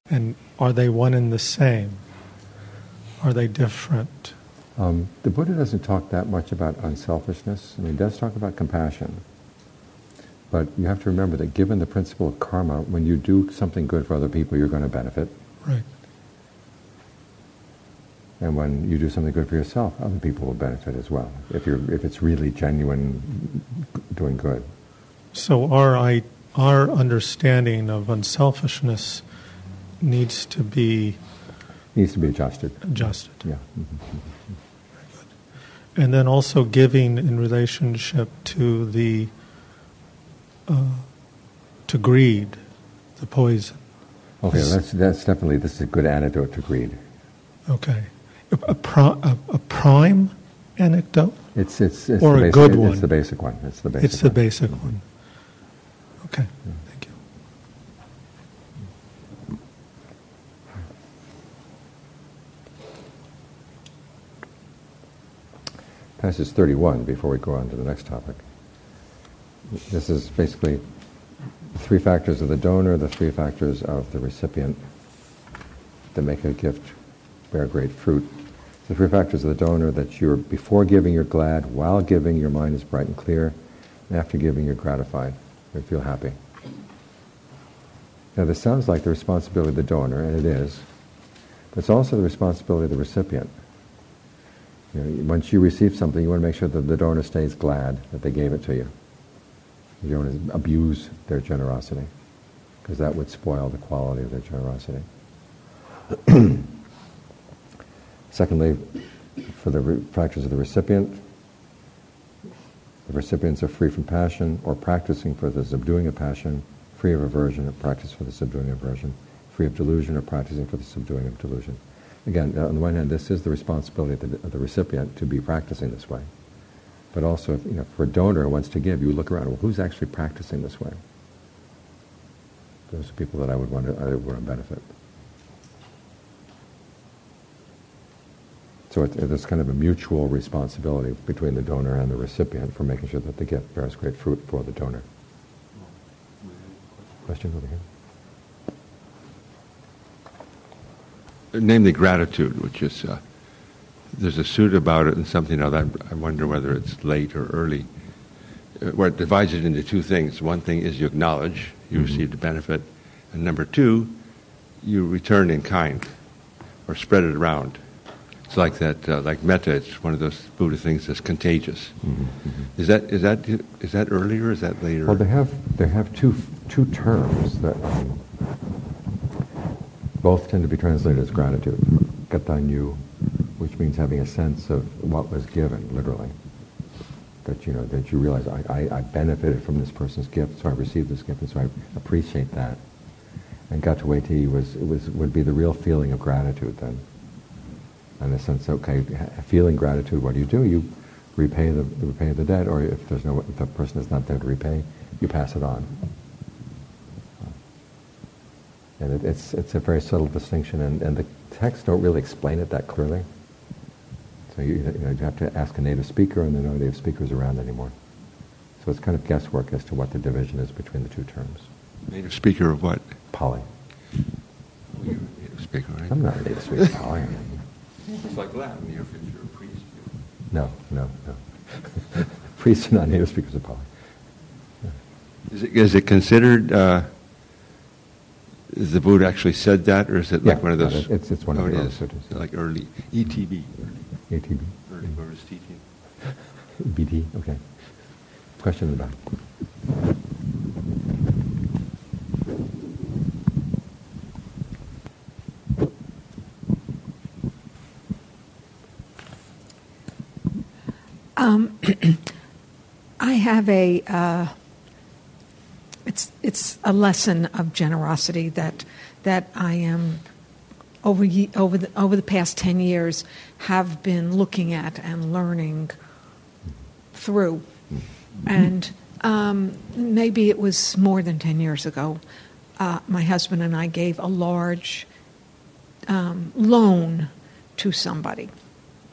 And are they one and the same? Are they different? The Buddha doesn't talk that much about unselfishness. I mean, he does talk about compassion. But you have to remember that given the principle of karma, when you do something good for other people, you're going to benefit. Right. And when you do something good for yourself, other people will benefit as well, if it's really genuine doing good. So our understanding of unselfishness needs to be adjusted. Yeah. Mm-hmm. Very good. And then also giving in relationship to the to greed, the poison. Okay, that's definitely, this is a good antidote to greed. Okay. A prime anecdote? It's or the a good one? It's the basic one. It's the basic one. Okay, yeah. Thank you. Passage 31, before we go on to the next topic. This is basically the 3 factors of the donor, the 3 factors of the recipient that make a gift bear great fruit. The 3 factors of the donor: that you're, before giving you're glad, while giving your mind is bright and clear, and after giving you're gratified, you feel happy. Now this sounds like the responsibility of the donor, and it is, but it's also the responsibility of the recipient. You know, once you receive something, you want to make sure that the donor stays glad that they gave it to you. You don't want to abuse their generosity, because that would spoil the quality of their generosity. Secondly, for the factors of the recipient, the recipients are free from passion, or practicing for the subduing of passion, free of aversion, or practice for the subduing of aversion, free of delusion, or practicing for the subduing of delusion. Again, on the one hand, this is the responsibility of the recipient to be practicing this way. But also, for a donor who wants to give, you look around, well, who's actually practicing this way? Those are people that I would want to benefit. So there's kind of a mutual responsibility between the donor and the recipient for making sure that the gift bears great fruit for the donor. Question over here? Namely gratitude, which is, there's a suit about it and something that I wonder whether it's late or early, where it divides it into 2 things. One thing is you acknowledge you received a benefit, and number 2, you return in kind, or spread it around. It's like that, like metta. It's one of those Buddha things that's contagious. Mm-hmm. Is that earlier or is that later? Well, they have two terms that both tend to be translated as gratitude. Gatanyu, which means having a sense of what was given, literally. That you realize I benefited from this person's gift, so I received this gift, and so I appreciate that. And Gataweti would be the real feeling of gratitude then. In the sense, okay, feeling gratitude, what do? You repay the debt, or if the person is not there to repay, you pass it on. And it's a very subtle distinction, and the texts don't really explain it that clearly. So you have to ask a native speaker, and there are no native speakers around anymore. So it's kind of guesswork as to what the division is between the 2 terms. Native speaker of what? Pali. Well, you're a native speaker, right? I'm not a native speaker of Pali. It's like Latin. If you're a priest. No. Priests are not native speakers of Pali. Yeah. Is it considered? Is the Buddha actually said that, or is it like one of those? It's one of the early sutras. Like early ETB. ATB. Early Buddhist teaching. BT. Okay. Question in the back. I have it's a lesson of generosity that I am over the past 10 years have been looking at and learning through, and maybe it was more than 10 years ago. My husband and I gave a large loan to somebody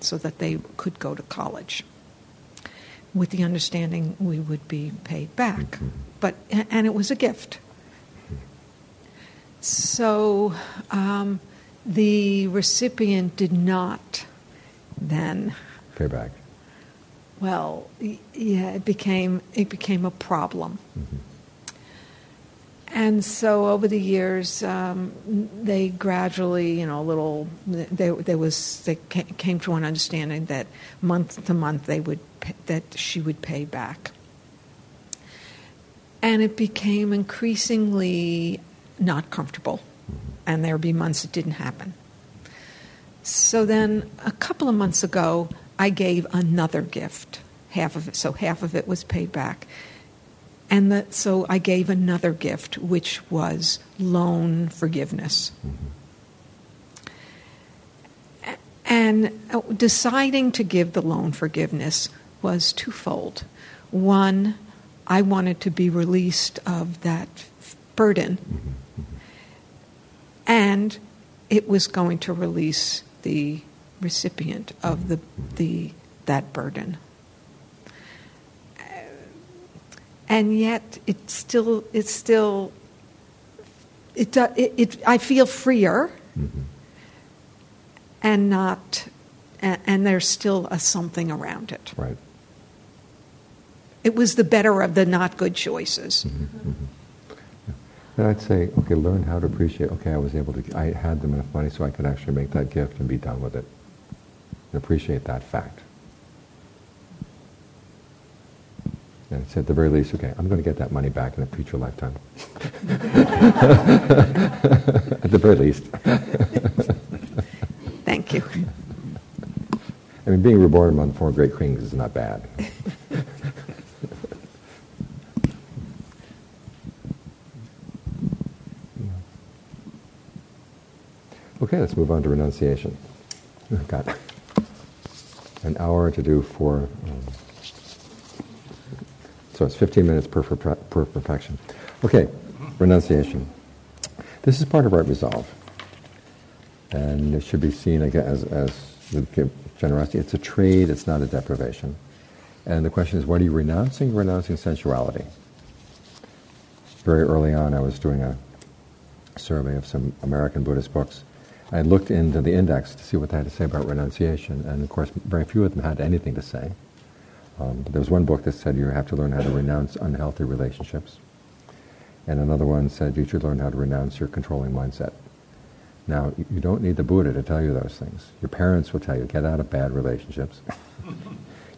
so that they could go to college, with the understanding we would be paid back. And it was a gift. So the recipient did not then pay back. Well, yeah, it became a problem. Mm-hmm. And so over the years, they gradually, they came to an understanding that month to month that she would pay back. And it became increasingly not comfortable, and there would be months it didn't happen. So then a couple of months ago, I gave another gift, half of it. So half of it was paid back. And so I gave another gift, which was loan forgiveness. Mm-hmm. And deciding to give the loan forgiveness was twofold. One, I wanted to be released of that burden, Mm-hmm. and it was going to release the recipient of that burden. And yet, I feel freer, Mm-hmm. and there's still a something around it. Right. It was the better of the not good choices. Mm-hmm. Mm-hmm. Yeah. And I'd say, okay, learn how to appreciate. Okay, I had them enough money so I could actually make that gift and be done with it, and appreciate that fact. And it's at the very least, okay, I'm going to get that money back in a future lifetime. At the very least. Thank you. I mean, being reborn among 4 great kings is not bad. Okay, let's move on to renunciation. We've got an hour to do 4... So it's 15 minutes per perfection. Okay, renunciation. This is part of right resolve. And it should be seen again as with generosity. It's a trade, it's not a deprivation. And the question is, what are you renouncing? Renouncing sensuality. Very early on, I was doing a survey of some American Buddhist books. I looked into the index to see what they had to say about renunciation, and of course, very few of them had anything to say. But there was one book that said you have to learn how to renounce unhealthy relationships. And another one said you should learn how to renounce your controlling mindset. Now, you don't need the Buddha to tell you those things. Your parents will tell you, get out of bad relationships.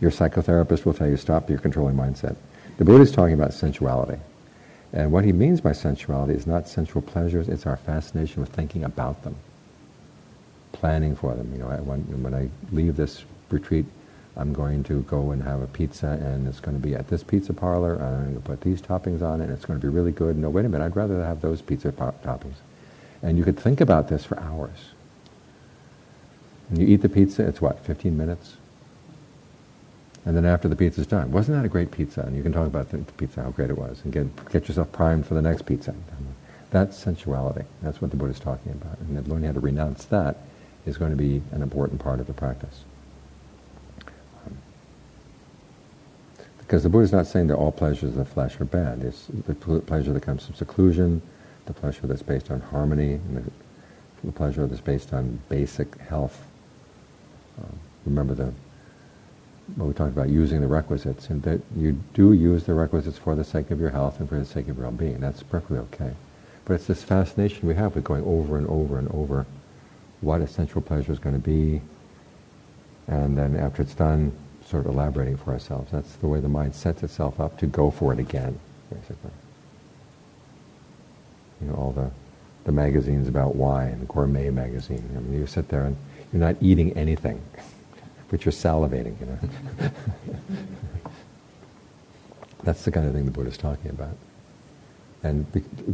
Your psychotherapist will tell you, stop your controlling mindset. The Buddha is talking about sensuality. And what he means by sensuality is not sensual pleasures, it's our fascination with thinking about them, planning for them. When I leave this retreat, I'm going to go and have a pizza, and it's going to be at this pizza parlor, and I'm going to put these toppings on it, and it's going to be really good. No, wait a minute, I'd rather have those pizza toppings. And you could think about this for hours. And you eat the pizza, it's what, 15 minutes? And then after the pizza's done, wasn't that a great pizza? And you can talk about the pizza, how great it was, and get yourself primed for the next pizza. That's sensuality. That's what the Buddha is talking about. And that learning how to renounce that is going to be an important part of the practice. Because the Buddha is not saying that all pleasures of the flesh are bad. It's the pleasure that comes from seclusion, the pleasure that's based on harmony, and the pleasure that's based on basic health. Remember what we talked about, using the requisites, and that you do use the requisites for the sake of your health and for the sake of your well-being. That's perfectly okay. But it's this fascination we have with going over and over and over what a sensual pleasure is going to be, and then after it's done, sort of elaborating for ourselves. That's the way the mind sets itself up to go for it again, basically. All the magazines about wine, the gourmet magazine. I mean, you sit there and you're not eating anything, but you're salivating, That's the kind of thing the Buddha's talking about. And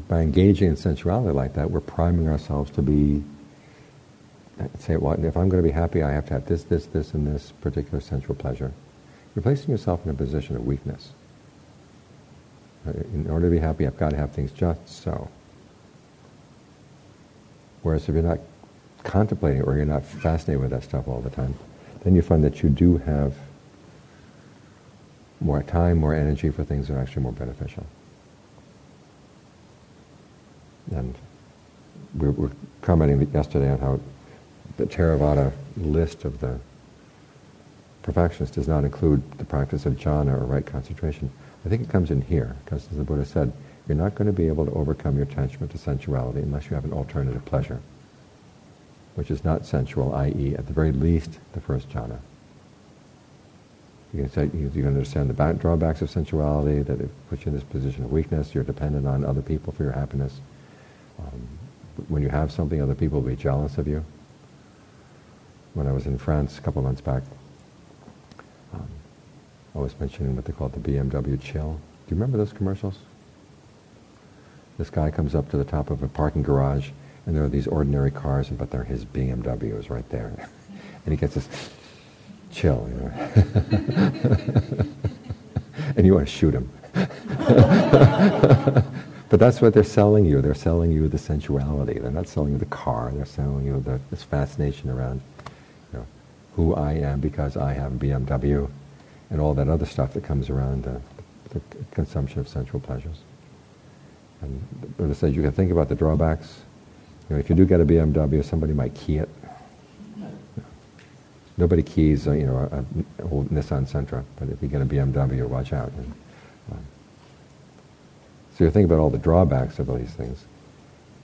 by engaging in sensuality like that, we're priming ourselves to be, say, well, if I'm going to be happy, I have to have this, and this particular sensual pleasure. You're placing yourself in a position of weakness. In order to be happy, I've got to have things just so. Whereas if you're not contemplating or you're not fascinated with that stuff all the time, then you find that you do have more time, more energy for things that are actually more beneficial. And we were commenting yesterday on how the Theravada list of the perfections does not include the practice of jhana or right concentration. I think it comes in here, because as the Buddha said, you're not going to be able to overcome your attachment to sensuality unless you have an alternative pleasure, which is not sensual, i.e., at the very least, the first jhana. You can say, you can understand the drawbacks of sensuality, that it puts you in this position of weakness, you're dependent on other people for your happiness. When you have something, other people will be jealous of you. When I was in France a couple of months back, I was mentioning what they call the BMW chill. Do you remember those commercials? This guy comes up to the top of a parking garage, and there are these ordinary cars, but they're his BMWs right there. And he gets this chill, you know. And you want to shoot him. But that's what they're selling you. They're selling you the sensuality. They're not selling you the car. They're selling you this fascination around, you know, who I am because I have a BMW, and all that other stuff that comes around the consumption of sensual pleasures. And the Buddha says you can think about the drawbacks. You know, if you do get a BMW, somebody might key it. Nobody keys, a old Nissan Sentra, but if you get a BMW, watch out. And, so you think about all the drawbacks of all these things.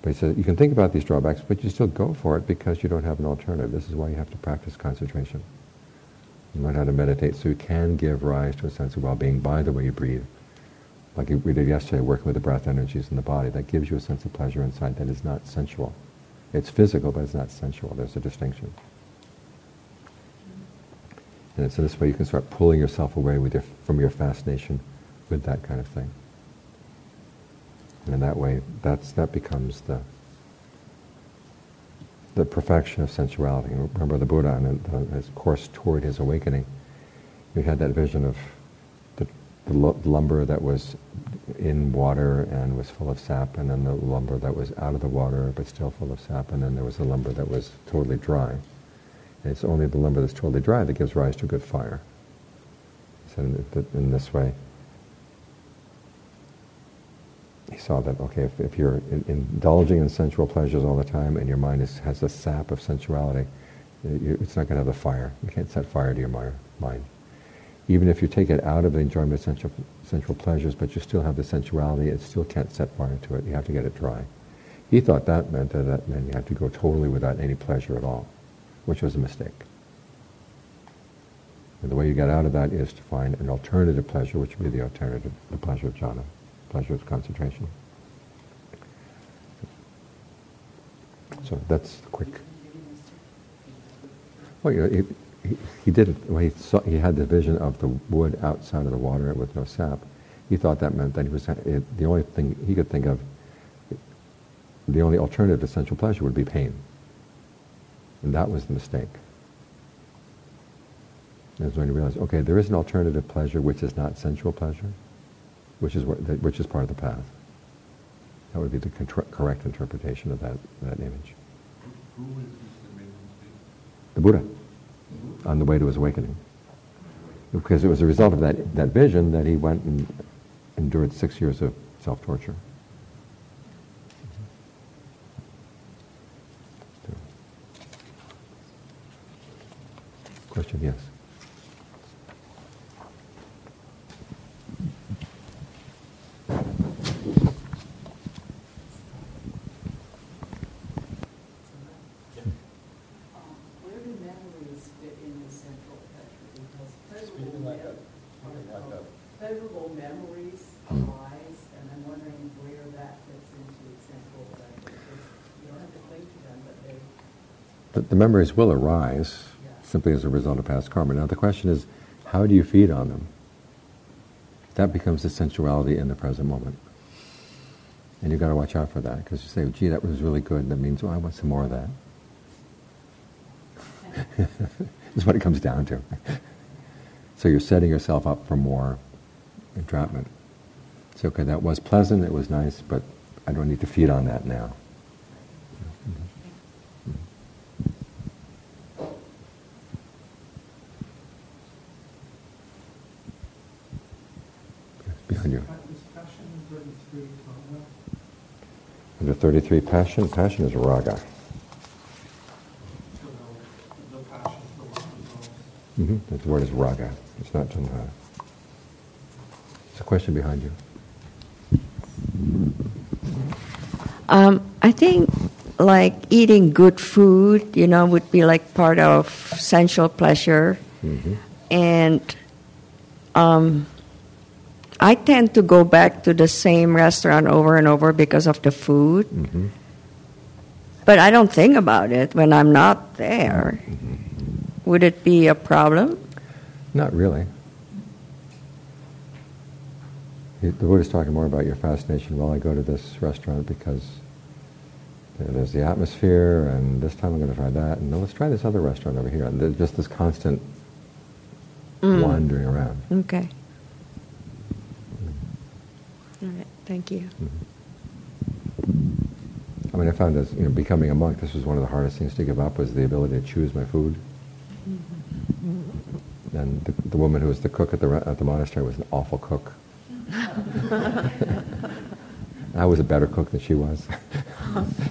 But he says you can think about these drawbacks, but you still go for it because you don't have an alternative. This is why you have to practice concentration. You learn how to meditate so you can give rise to a sense of well-being by the way you breathe. Like we did yesterday, working with the breath energies in the body. That gives you a sense of pleasure inside that is not sensual. It's physical, but it's not sensual. There's a distinction. And it's in this way you can start pulling yourself away from your fascination with that kind of thing. And in that way, that becomes the perfection of sensuality. Remember the Buddha on his course toward his awakening, he had that vision of the lumber that was in water and was full of sap, and then the lumber that was out of the water but still full of sap, and then there was the lumber that was totally dry. And it's only the lumber that's totally dry that gives rise to a good fire. So in this way, he saw that, okay, if you're indulging in sensual pleasures all the time and your mind has a sap of sensuality, it's not going to have a fire. You can't set fire to your mind. Even if you take it out of the enjoyment of sensual pleasures, but you still have the sensuality, it still can't set fire to it. You have to get it dry. He thought that meant you have to go totally without any pleasure at all, which was a mistake. And the way you get out of that is to find an alternative pleasure, which would be the pleasure of jhana. Pleasure of concentration. So that's quick. Well, he didn't. When he had the vision of the wood outside of the water with no sap, he thought that meant that the only thing he could think of, the only alternative to sensual pleasure would be pain. And that was the mistake. That's when he realized, okay, there is an alternative pleasure which is not sensual pleasure, which is part of the path. That would be the correct interpretation of that image. Who was this amazing speaker? The Buddha, on the way to his awakening. Because it was a result of that vision that he went and endured 6 years of self-torture. Question, yes? Pleasurable memories arise, and I'm wondering where that fits into sensual pleasure. You don't have to cling to them, but the memories will arise simply as a result of past karma. Now the question is, how do you feed on them? That becomes the sensuality in the present moment. And you've got to watch out for that, because you say, gee, that was really good, and that means, well, I want some more of that. That's what it comes down to. So you're setting yourself up for more entrapment. So, okay, that was pleasant, it was nice, but I don't need to feed on that now. Behind you. The 33, passion. Passion is raga. The word is raga. It's not tanha. There's a question behind you. I think like eating good food, would be like part of sensual pleasure. And I tend to go back to the same restaurant over and over because of the food. But I don't think about it when I'm not there. Would it be a problem? Not really. The Buddha is talking more about your fascination. Well, I go to this restaurant because there's the atmosphere, and this time I'm going to try that, and let's try this other restaurant over here. And there's just this constant wandering around. Okay. All right. Thank you. I mean, I found as becoming a monk, this was one of the hardest things to give up, was the ability to choose my food. And the woman who was the cook at the monastery was an awful cook. I was a better cook than she was.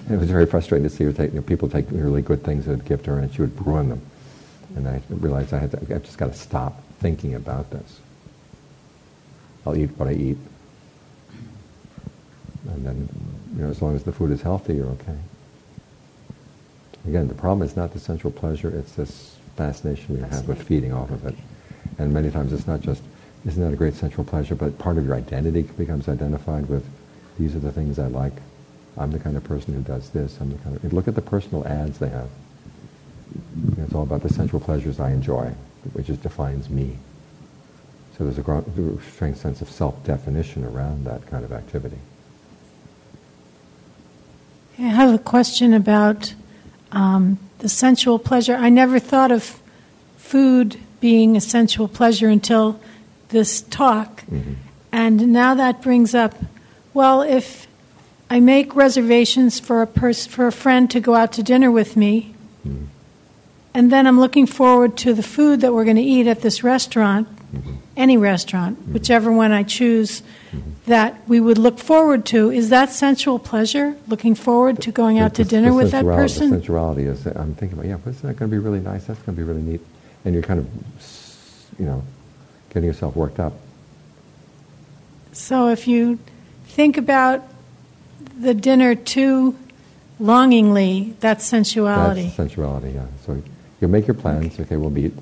It was very frustrating to see her people take really good things and give to her, and she would ruin them. And I realized I just got to stop thinking about this. I'll eat what I eat, and then as long as the food is healthy, you're okay. Again, the problem is not the sensual pleasure; it's this fascination we have with feeding off of it. And many times it's not just, isn't that a great sensual pleasure, but part of your identity becomes identified with, these are the things I like. I'm the kind of person who does this. I'm the kind of, look at the personal ads they have. It's all about the sensual pleasures I enjoy, which just defines me. So there's a strange sense of self-definition around that kind of activity. I have a question about the sensual pleasure. I never thought of food being a sensual pleasure until this talk. And now that brings up, well, if I make reservations for a friend to go out to dinner with me, and then I'm looking forward to the food that we're going to eat at this restaurant, any restaurant, whichever one I choose, that we would look forward to, is that sensual pleasure, looking forward to going out to dinner with that person? The sensuality is, I'm thinking about, isn't that going to be really nice? That's going to be really neat. And you're kind of, getting yourself worked up. So if you think about the dinner too longingly, that's sensuality. That's sensuality, yeah. So you make your plans, okay, we'll meet.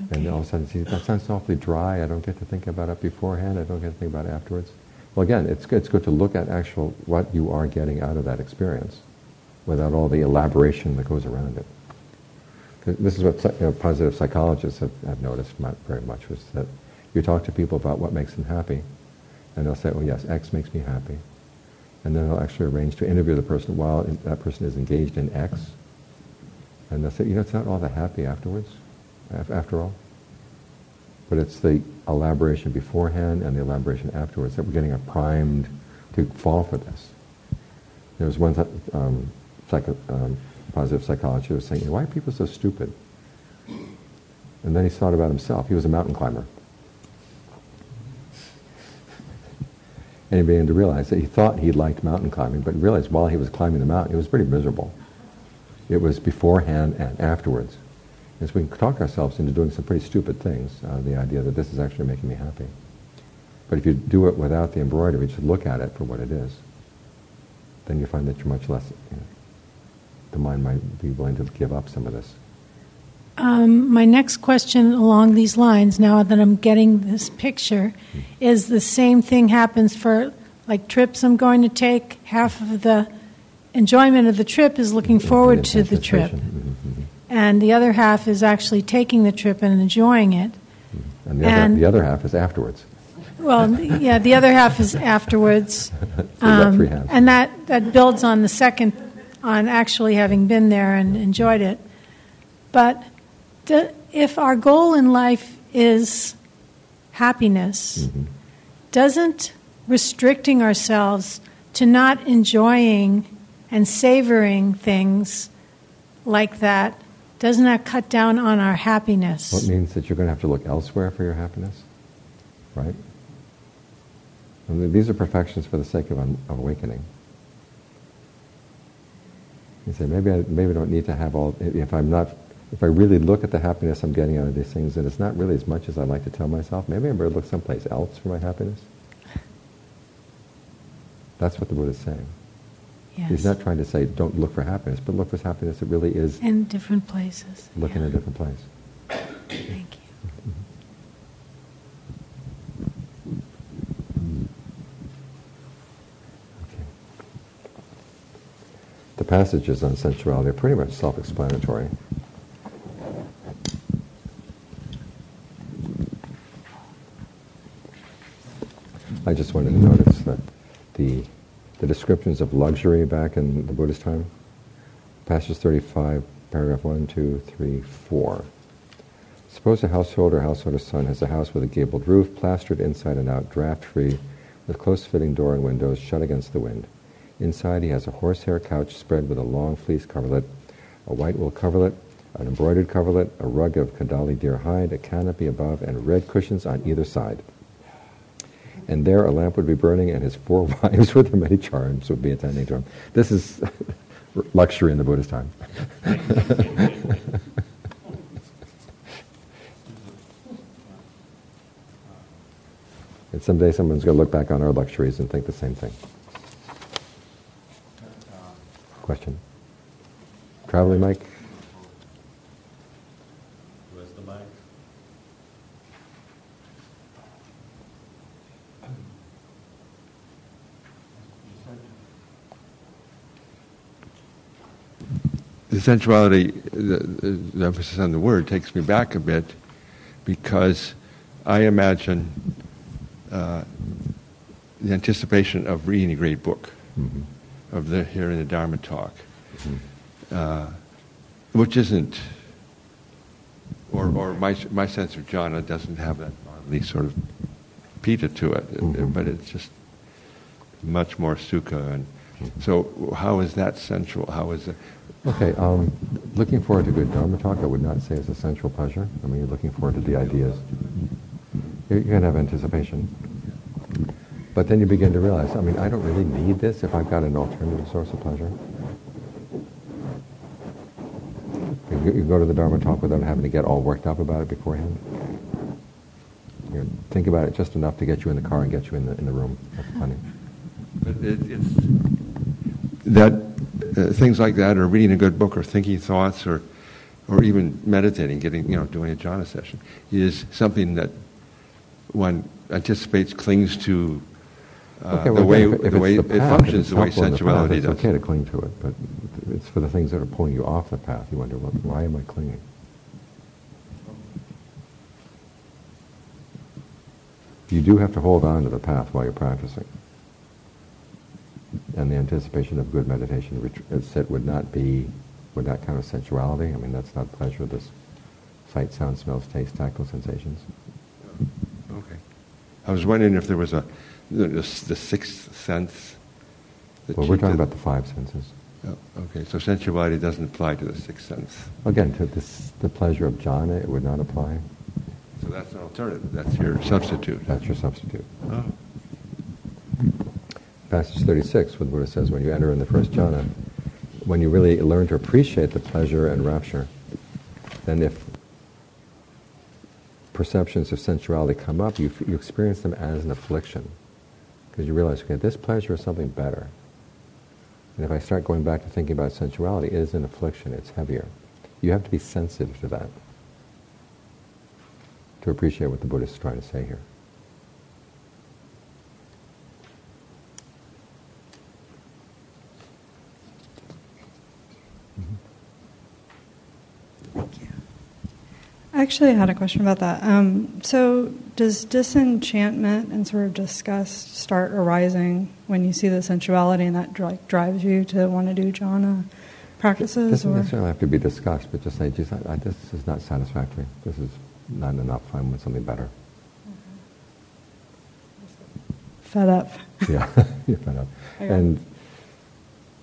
Okay. And all of a sudden, see, that sounds awfully dry. I don't get to think about it beforehand. I don't get to think about it afterwards. Well, again, it's good to look at what you are getting out of that experience without all the elaboration that goes around it. This is what positive psychologists have noticed very much, was that you talk to people about what makes them happy, and they'll say, oh yes, X makes me happy. And then they'll actually arrange to interview the person while that person is engaged in X. And they'll say, it's not all that happy afterwards, after all. But it's the elaboration beforehand and the elaboration afterwards that we're getting primed to fall for this. There was one positive psychologist who was saying, why are people so stupid? And then he thought about himself. He was a mountain climber. And he began to realize that he thought he liked mountain climbing, but realized while he was climbing the mountain, it was pretty miserable. It was beforehand and afterwards. And so we can talk ourselves into doing some pretty stupid things, the idea that this is actually making me happy. But if you do it without the embroidery, just look at it for what it is, then you find that you're much less, the mind might be willing to give up some of this. My next question along these lines, now that I'm getting this picture, is the same thing happens for like trips I'm going to take. Half of the enjoyment of the trip is looking forward to the trip. And the other half is actually taking the trip and enjoying it. And the other half is afterwards. Well, yeah, the other half is afterwards. And that builds on the second, on actually having been there and enjoyed it. But if our goal in life is happiness, doesn't restricting ourselves to not enjoying and savoring things like that, doesn't that cut down on our happiness? Well, it means that you're going to have to look elsewhere for your happiness, right? I mean, these are perfections for the sake of awakening. You say, maybe I don't need to have all, if I really look at the happiness I'm getting out of these things, and it's not really as much as I like to tell myself, maybe I better look someplace else for my happiness. That's what the Buddha is saying. Yes. He's not trying to say, don't look for happiness, but look for happiness that really is in different places. Look in a different place. Thank you. Okay. The passages on sensuality are pretty much self-explanatory. I just wanted to notice that the descriptions of luxury back in the Buddhist time, passage 35, paragraph 1, 2, 3, 4. Suppose a household or householder's son has a house with a gabled roof, plastered inside and out, draft-free, with close-fitting door and windows shut against the wind. Inside he has a horsehair couch spread with a long fleece coverlet, a white wool coverlet, an embroidered coverlet, a rug of Kadali deer hide, a canopy above, and red cushions on either side. And there a lamp would be burning, and his 4 wives with their many charms would be attending to him. This is luxury in the Buddhist time. And someday someone's going to look back on our luxuries and think the same thing. Question? Traveling mic? Where's the mic? The sensuality, the emphasis on the word takes me back a bit, because I imagine the anticipation of reading a great book, of hearing the Dharma talk, which isn't, or my sense of jhana doesn't have that oddly sort of pita to it, but it's just much more sukha. And so how is that sensual? How is it? Okay, looking forward to good Dharma talk, I would not say is a sensual pleasure. I mean, you're looking forward to the ideas. You're going to have anticipation. But then you begin to realize, I mean, I don't really need this if I've got an alternative source of pleasure. You go to the Dharma talk without having to get all worked up about it beforehand. You think about it just enough to get you in the car and get you in the room. That's plenty. But it's that things like that, or reading a good book, or thinking thoughts, or even meditating, doing a jhana session, is something that one anticipates, clings to. The way it functions, the way sensuality does. It's okay to cling to it, but it's for the things that are pulling you off the path. You wonder, well, why am I clinging? You do have to hold on to the path while you're practicing. And the anticipation of good meditation would not count as sensuality. I mean, that's not pleasure. This sight, sound, smells, taste, tactile sensations. Okay. I was wondering if there was the sixth sense. Well, we're talking about the 5 senses. Oh, okay, so sensuality doesn't apply to the sixth sense. Again, to the pleasure of jhana, it would not apply. So that's an alternative. That's your substitute. That's your substitute. Oh. Passage 36, where the Buddha says, when you enter in the first jhana, when you really learn to appreciate the pleasure and rapture, then if perceptions of sensuality come up, you experience them as an affliction. Because you realize, okay, this pleasure is something better. And if I start going back to thinking about sensuality, it is an affliction, it's heavier. You have to be sensitive to that, to appreciate what the Buddha is trying to say here. Actually, I had a question about that. So does disenchantment and sort of disgust start arising when you see the sensuality, and that drives you to want to do jhana practices? It doesn't necessarily have to be disgust, but just say, this is not satisfactory. This is not enough. I want something better. Fed up. Yeah, you're fed up. And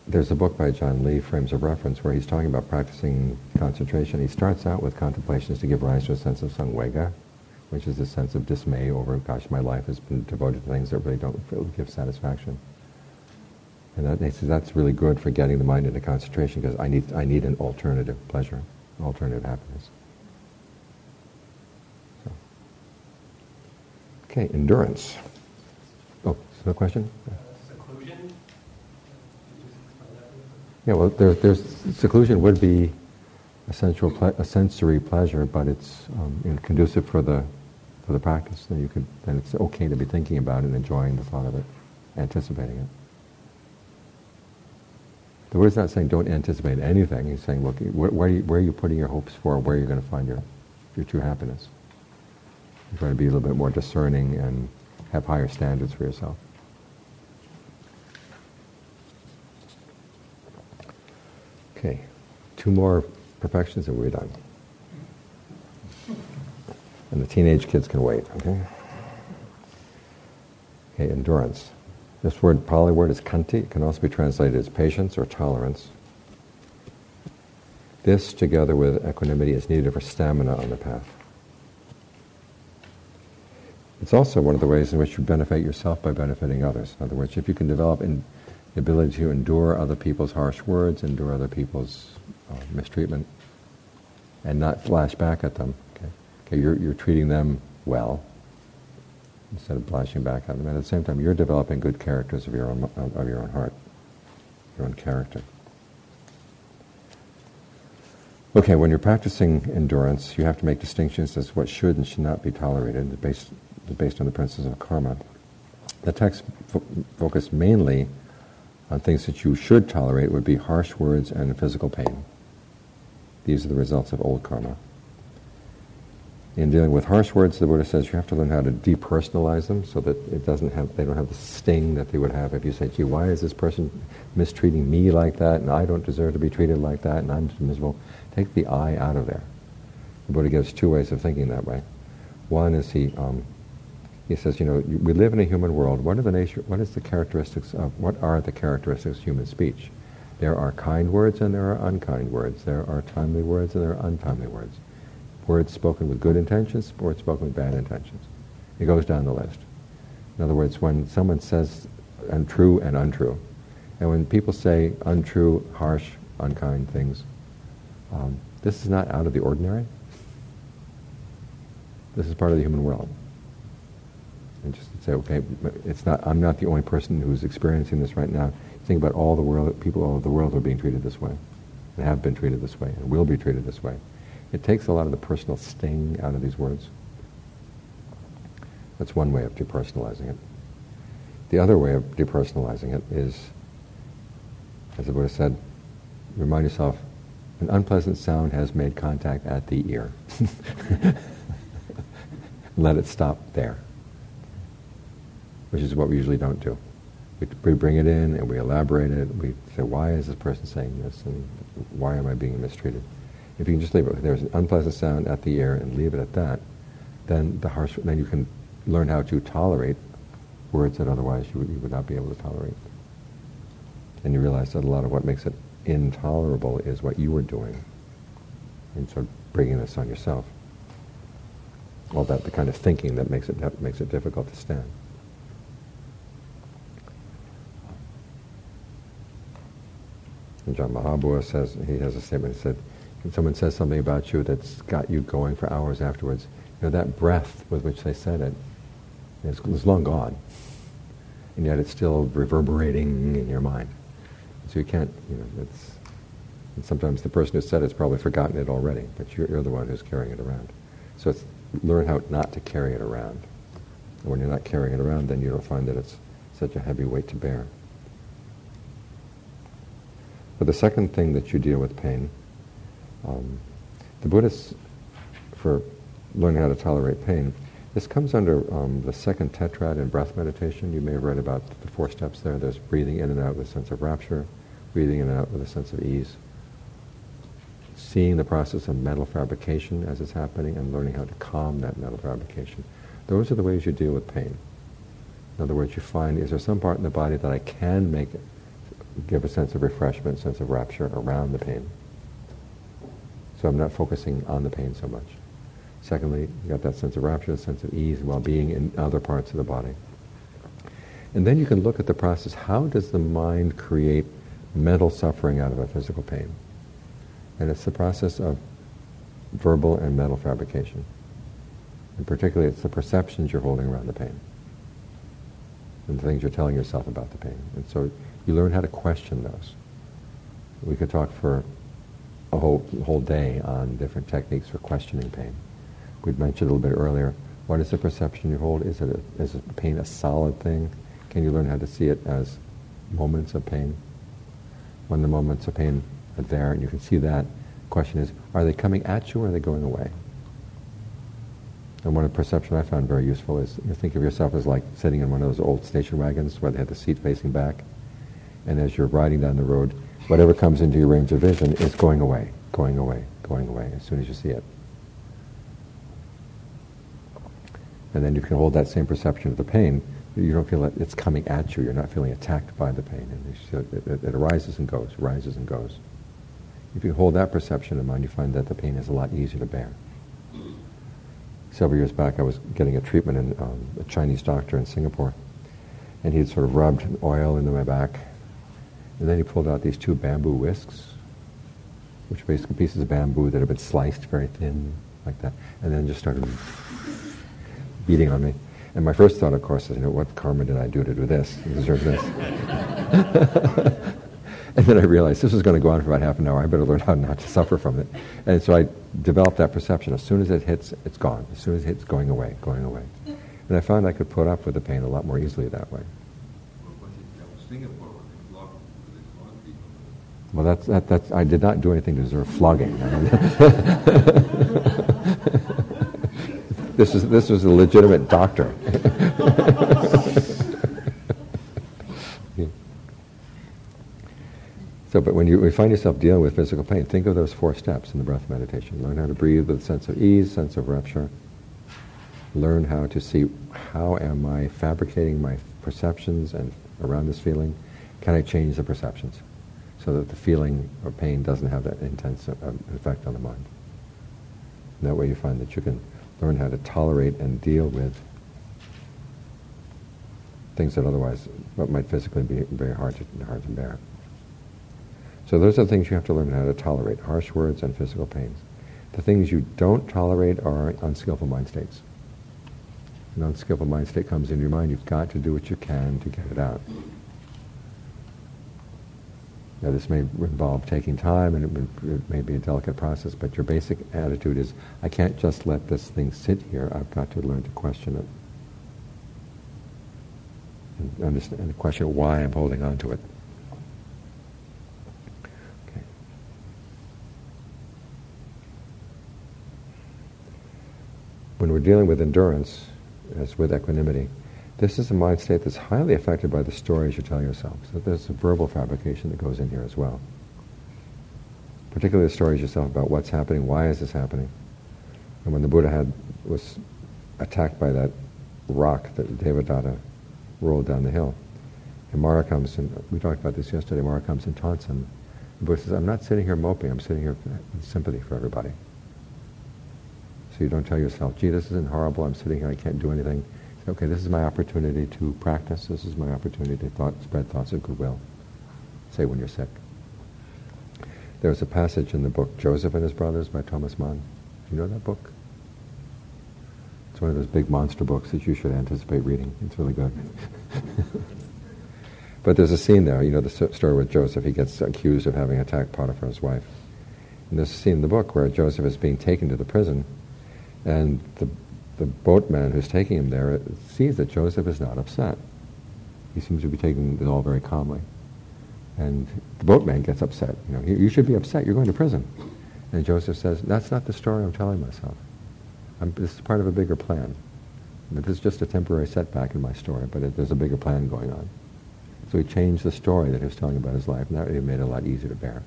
there's a book by John Lee, Frames of Reference, where he's talking about practicing concentration. He starts out with contemplations to give rise to a sense of samvega, which is a sense of dismay over, gosh, my life has been devoted to things that really don't give satisfaction. And he says that's really good for getting the mind into concentration, because I need an alternative pleasure, an alternative happiness. So. Okay, endurance. Oh, is there a question? Seclusion? Yeah, well, there's seclusion would be a sensory pleasure, but it's conducive for the practice. Then it's okay to be thinking about it and enjoying the thought of it, anticipating it. The Buddha's not saying don't anticipate anything. He's saying, look, where are you putting your hopes for? Where are you going to find your true happiness? You're trying to be a little bit more discerning and have higher standards for yourself. Okay, 2 more perfections and we're done. And the teenage kids can wait, okay? Okay, endurance. This Pali word is khanti. It can also be translated as patience or tolerance. This, together with equanimity, is needed for stamina on the path. It's also one of the ways in which you benefit yourself by benefiting others. In other words, if you can develop the ability to endure other people's harsh words, endure other people's mistreatment, and not flash back at them. Okay, you're treating them well instead of flashing back at them. And at the same time, you're developing good characters of your own heart, your own character. Okay, when you're practicing endurance, you have to make distinctions as to what should and should not be tolerated, based on the principles of karma. The text focused mainly on things that you should tolerate would be harsh words and physical pain. These are the results of old karma. In dealing with harsh words, the Buddha says you have to learn how to depersonalize them so that they don't have the sting that they would have if you say, gee, why is this person mistreating me like that, and I don't deserve to be treated like that, and I'm miserable. Take the I out of there. The Buddha gives 2 ways of thinking that way. One is he says, we live in a human world. What are the characteristics of human speech? There are kind words and there are unkind words. There are timely words and there are untimely words. Words spoken with good intentions, words spoken with bad intentions. It goes down the list. In other words, when someone says true and untrue, and when people say untrue, harsh, unkind things, this is not out of the ordinary. This is part of the human world. And just to say, okay, I'm not the only person who's experiencing this right now. Think about all the world, people all over the world are being treated this way, and have been treated this way, and will be treated this way. It takes a lot of the personal sting out of these words. That's one way of depersonalizing it. The other way of depersonalizing it is, as the Buddha said, remind yourself, an unpleasant sound has made contact at the ear. Let it stop there. Which is what we usually don't do. We bring it in and we elaborate it. We say, why is this person saying this? And why am I being mistreated? If you can just leave it, there's an unpleasant sound at the ear and leave it at that, then you can learn how to tolerate words that otherwise you would not be able to tolerate. And you realize that a lot of what makes it intolerable is what you were doing. And so bringing this on yourself. All that, the kind of thinking that makes it difficult to stand. And John Mahabua says, he has a statement, he said, when someone says something about you that's got you going for hours afterwards, that breath with which they said it is long gone. And yet it's still reverberating in your mind. So you can't, and sometimes the person who said it's probably forgotten it already, but you're the one who's carrying it around. So learn how not to carry it around. And when you're not carrying it around, then you don't find that it's such a heavy weight to bear. But the second thing that you deal with pain, the Buddhists, for learning how to tolerate pain, this comes under the second tetrad in breath meditation. You may have read about the 4 steps there. There's breathing in and out with a sense of rapture, breathing in and out with a sense of ease, seeing the process of mental fabrication as it's happening, and learning how to calm that mental fabrication. Those are the ways you deal with pain. In other words, you find, is there some part in the body that I can give a sense of refreshment, sense of rapture around the pain? So I'm not focusing on the pain so much. Secondly, you got that sense of rapture, sense of ease, well-being in other parts of the body. And then you can look at the process. How does the mind create mental suffering out of a physical pain? And it's the process of verbal and mental fabrication. And particularly it's the perceptions you're holding around the pain. And the things you're telling yourself about the pain. And so you learn how to question those. We could talk for a whole day on different techniques for questioning pain. We'd mentioned a little bit earlier, what is the perception you hold? Is pain a solid thing? Can you learn how to see it as moments of pain? When the moments of pain are there and you can see that, the question is, are they coming at you or are they going away? And one of the perception I found very useful is you think of yourself as like sitting in one of those old station wagons where they have the seat facing back, and as you're riding down the road, whatever comes into your range of vision is going away, going away, going away as soon as you see it. And then you can hold that same perception of the pain. You don't feel that it's coming at you. You're not feeling attacked by the pain. And it arises and goes, rises and goes. If you hold that perception in mind, you find that the pain is a lot easier to bear. Several years back, I was getting a treatment in a Chinese doctor in Singapore, and he'd sort of rubbed oil into my back, and then he pulled out these 2 bamboo whisks, which are basically pieces of bamboo that have been sliced very thin, like that, and then just started beating on me. And my first thought, of course, is, what karma did I do to do this? I deserve this. And then I realized this was going to go on for about half an hour. I better learn how not to suffer from it. And so I developed that perception. As soon as it hits, it's gone. As soon as it hits, going away, going away. And I found I could put up with the pain a lot more easily that way. Well, that's I did not do anything to deserve flogging. This was a legitimate doctor. So, but when you find yourself dealing with physical pain, think of those 4 steps in the breath meditation. Learn how to breathe with a sense of ease, sense of rapture. Learn how to see, how am I fabricating my perceptions and around this feeling? Can I change the perceptions so that the feeling of pain doesn't have that intense effect on the mind? And that way you find that you can learn how to tolerate and deal with things that otherwise might physically be very hard to bear. So those are the things you have to learn how to tolerate, harsh words and physical pains. The things you don't tolerate are unskillful mind states. An unskillful mind state comes into your mind, you've got to do what you can to get it out. Now this may involve taking time and it may be a delicate process, but your basic attitude is, I can't just let this thing sit here, I've got to learn to question it. And understand and question why I'm holding on to it. Okay. When we're dealing with endurance, as with equanimity, this is a mind state that's highly affected by the stories you tell yourself. So there's a verbal fabrication that goes in here as well. Particularly the stories yourself about what's happening, why is this happening. And when the Buddha was attacked by that rock that Devadatta rolled down the hill, and Mara comes, and we talked about this yesterday, Mara comes and taunts him. The Buddha says, I'm not sitting here moping, I'm sitting here with sympathy for everybody. So you don't tell yourself, gee, this isn't horrible, I'm sitting here, I can't do anything. Okay, this is my opportunity to practice. This is my opportunity to spread thoughts of goodwill. Say when you're sick. There's a passage in the book Joseph and His Brothers by Thomas Mann. Do you know that book? It's one of those big monster books that you should anticipate reading. It's really good. But there's a scene there, the story with Joseph. He gets accused of having attacked Potiphar's wife. And there's a scene in the book where Joseph is being taken to the prison, and the boatman who's taking him there sees that Joseph is not upset. He seems to be taking it all very calmly. And the boatman gets upset. You should be upset, you're going to prison. And Joseph says, that's not the story I'm telling myself. This is part of a bigger plan. This is just a temporary setback in my story, but there's a bigger plan going on. So he changed the story that he was telling about his life, and that made it a lot easier to bear.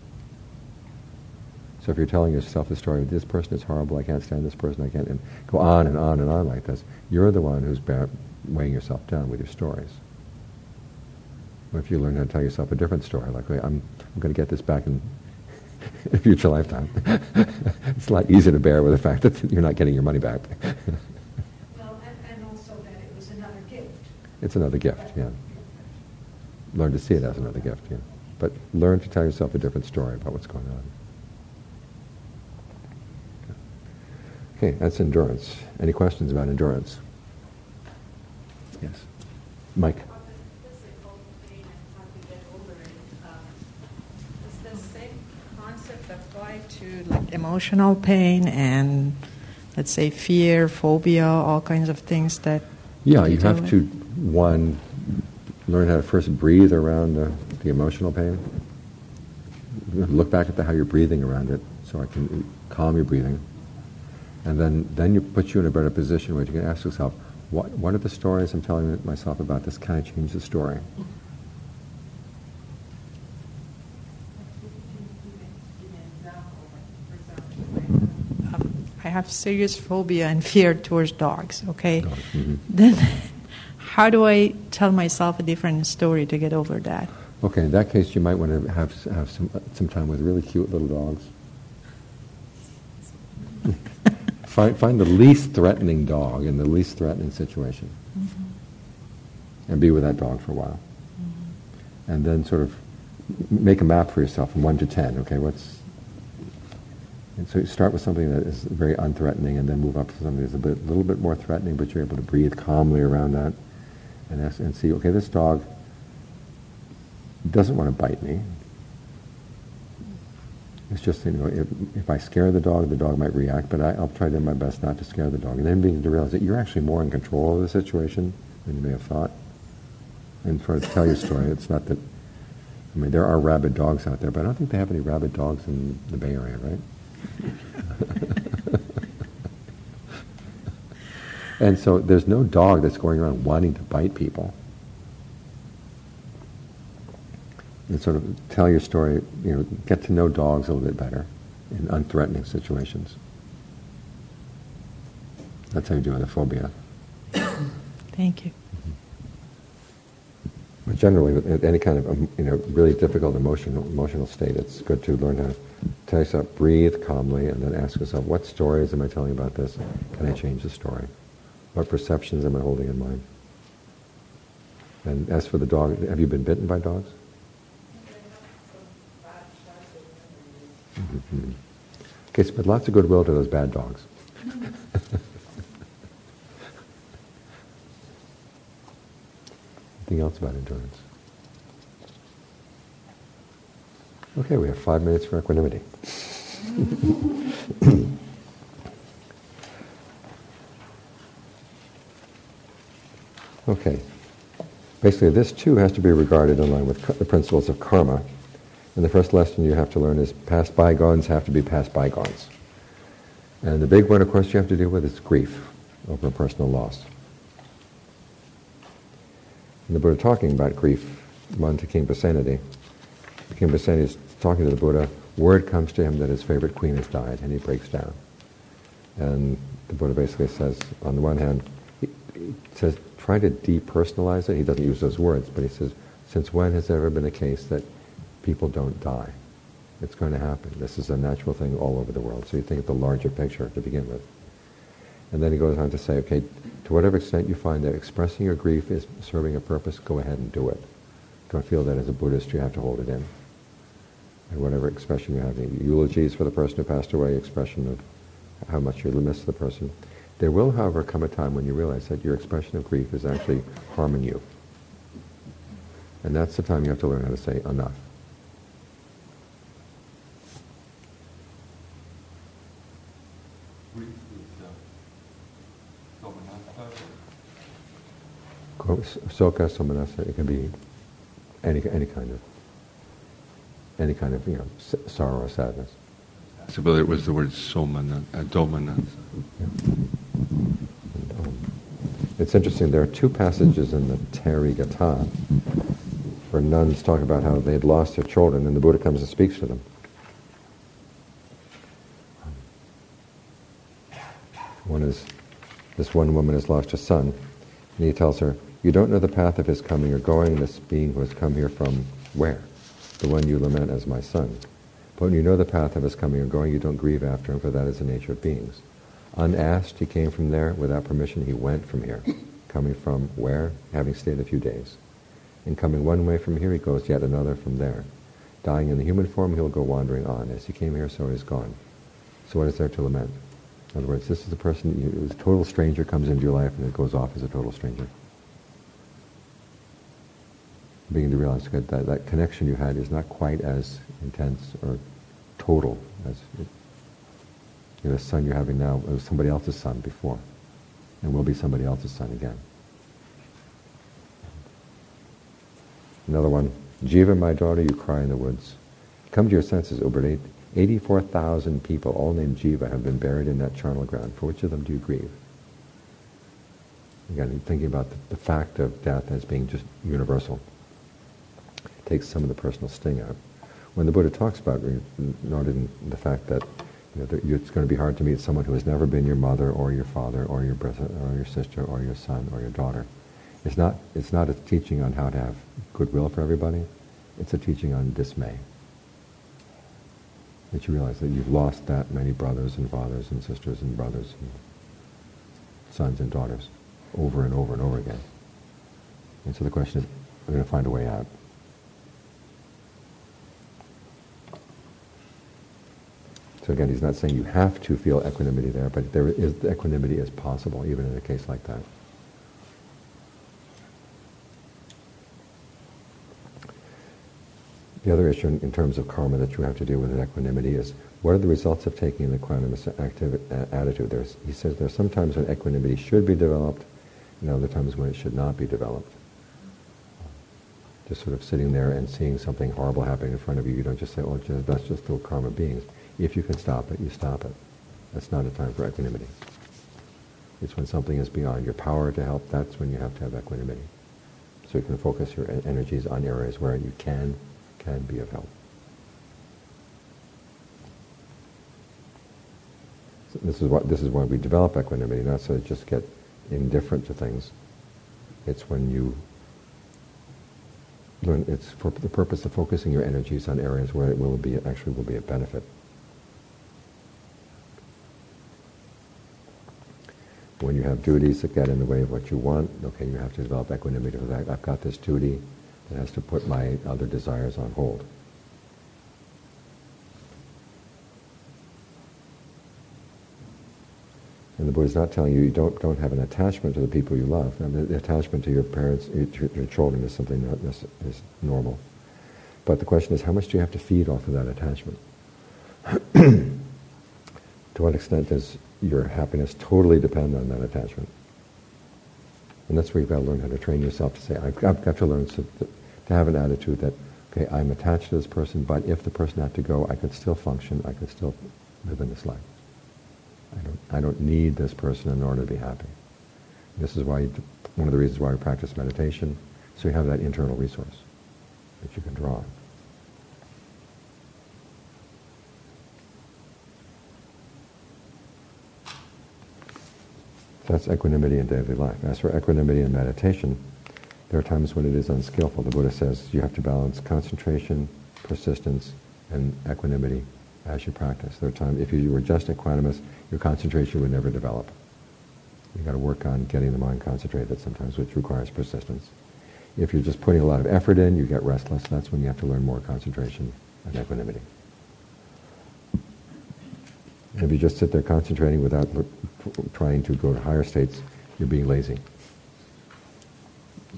So if you're telling yourself the story, this person is horrible, I can't stand this person, I can't, and go on and on and on like this, you're the one who's weighing yourself down with your stories. Or if you learn how to tell yourself a different story, like, I'm going to get this back in a future lifetime, it's a lot easier to bear with the fact that you're not getting your money back. Well, and also that it was another gift. It's another gift, yeah. learn to see it as another gift. Yeah. But learn to tell yourself a different story about what's going on. Okay, that's endurance. Any questions about endurance? Yes. Mike? Does the same concept apply to like emotional pain and, let's say, fear, phobia, all kinds of things that... Yeah, you have to, one, learn how to first breathe around the emotional pain. Look back at how you're breathing around it, so I can calm your breathing. And then you put you in a better position where you can ask yourself, what are the stories I'm telling myself about this? Can I change the story? I have serious phobia and fear towards dogs, okay? Mm-hmm. Then how do I tell myself a different story to get over that? Okay, in that case you might want to have some time with really cute little dogs. Find the least threatening dog in the least threatening situation. Mm-hmm. And be with that dog for a while. Mm-hmm. And then sort of make a map for yourself from 1 to 10. Okay, and so you start with something that is very unthreatening and then move up to something that's a little bit more threatening, but you're able to breathe calmly around that and see, okay, this dog doesn't want to bite me. It's just, if I scare the dog might react, but I'll try to do my best not to scare the dog. And then being to realize that you're actually more in control of the situation than you may have thought. And try to tell your story. It's not that, there are rabid dogs out there, but I don't think they have any rabid dogs in the Bay Area, right? And so there's no dog that's going around wanting to bite people. And sort of tell your story, get to know dogs a little bit better in unthreatening situations. That's how you do with a phobia. Thank you. Mm-hmm. But generally, with any kind of really difficult emotional state, it's good to learn how to tell yourself, breathe calmly, and then ask yourself, what stories am I telling about this? Can I change the story? What perceptions am I holding in mind? And as for the dog, have you been bitten by dogs? Mm-hmm. Okay, so but lots of goodwill to those bad dogs. Anything else about endurance? Okay, we have 5 minutes for equanimity. Okay. Basically, this too has to be regarded in line with the principles of karma. And the first lesson you have to learn is past bygones have to be past bygones. And the big one, of course, you have to deal with is grief over a personal loss. And the Buddha talking about grief, one to King Pasenadi. King Pasenadi is talking to the Buddha. Word comes to him that his favorite queen has died, and he breaks down. And the Buddha basically says, on the one hand, he says, try to depersonalize it. He doesn't use those words, but he says, since when has there ever been a case that people don't die? It's going to happen. This is a natural thing all over the world. So you think of the larger picture to begin with. And then he goes on to say, okay, to whatever extent you find that expressing your grief is serving a purpose, go ahead and do it. Don't feel that as a Buddhist you have to hold it in. And whatever expression you have, eulogies for the person who passed away, expression of how much you miss the person. There will, however, come a time when you realize that your expression of grief is actually harming you. And that's the time you have to learn how to say enough. Soka, somanasa, it can be any kind of sorrow or sadness. So, but it was the word somana, domana. It's interesting. There are 2 passages in the Therigatha where nuns talk about how they had lost their children, and the Buddha comes and speaks to them. One is, this one woman has lost a son, and he tells her, you don't know the path of his coming or going, this being who has come here from where? The one you lament as my son. But when you know the path of his coming or going, you don't grieve after him, for that is the nature of beings. Unasked, he came from there. Without permission, he went from here. Coming from where? Having stayed a few days. And coming one way from here, he goes yet another from there. Dying in the human form, he'll go wandering on. As he came here, so he's gone. So what is there to lament? In other words, this is a person, a total stranger comes into your life and it goes off as a total stranger. Beginning to realize that connection you had is not quite as intense or total as the son you're having now. It was somebody else's son before, and will be somebody else's son again. Another one, Jiva, my daughter, you cry in the woods. Come to your senses, Uber. 84,000 people, all named Jiva, have been buried in that charnel ground. For which of them do you grieve? Again, thinking about the fact of death as being just universal takes some of the personal sting out. When the Buddha talks about, noted in the fact that it's going to be hard to meet someone who has never been your mother or your father or your brother or your sister or your son or your daughter. It's not a teaching on how to have goodwill for everybody. It's a teaching on dismay. That you realize that you've lost that many brothers and fathers and sisters and brothers and sons and daughters over and over and over again. And so the question is, we're going to find a way out. So again, he's not saying you have to feel equanimity there, but there is equanimity is possible even in a case like that. The other issue in terms of karma that you have to deal with in equanimity is what are the results of taking an equanimous attitude? He says there are some times when equanimity should be developed and other times when it should not be developed. Just sort of sitting there and seeing something horrible happening in front of you, you don't just say, oh, that's just the karma beings. If you can stop it, you stop it. That's not a time for equanimity. It's when something is beyond your power to help, that's when you have to have equanimity. So you can focus your energies on areas where you can be of help. So this is why we develop equanimity, not so to just get indifferent to things. It's when you learn, it's for the purpose of focusing your energies on areas where it will be a benefit. When you have duties that get in the way of what you want, okay, you have to develop equanimity for that. I've got this duty that has to put my other desires on hold. And the Buddha's not telling you don't have an attachment to the people you love. I mean, the attachment to your parents, to your children is something that is normal. But the question is, how much do you have to feed off of that attachment? To what extent does your happiness totally depend on that attachment? And that's where you've got to learn how to train yourself to say, I've got to learn to have an attitude that, okay, I'm attached to this person, but if the person had to go, I could still function, I could still live in this life. I don't need this person in order to be happy. This is why one of the reasons why we practice meditation, so you have that internal resource that you can draw on. That's equanimity in daily life. As for equanimity in meditation, there are times when it is unskillful. The Buddha says you have to balance concentration, persistence, and equanimity as you practice. There are times, if you were just equanimous, your concentration would never develop. You've got to work on getting the mind concentrated sometimes, which requires persistence. If you're just putting a lot of effort in, you get restless. That's when you have to learn more concentration and equanimity. And if you just sit there concentrating without trying to go to higher states, you're being lazy.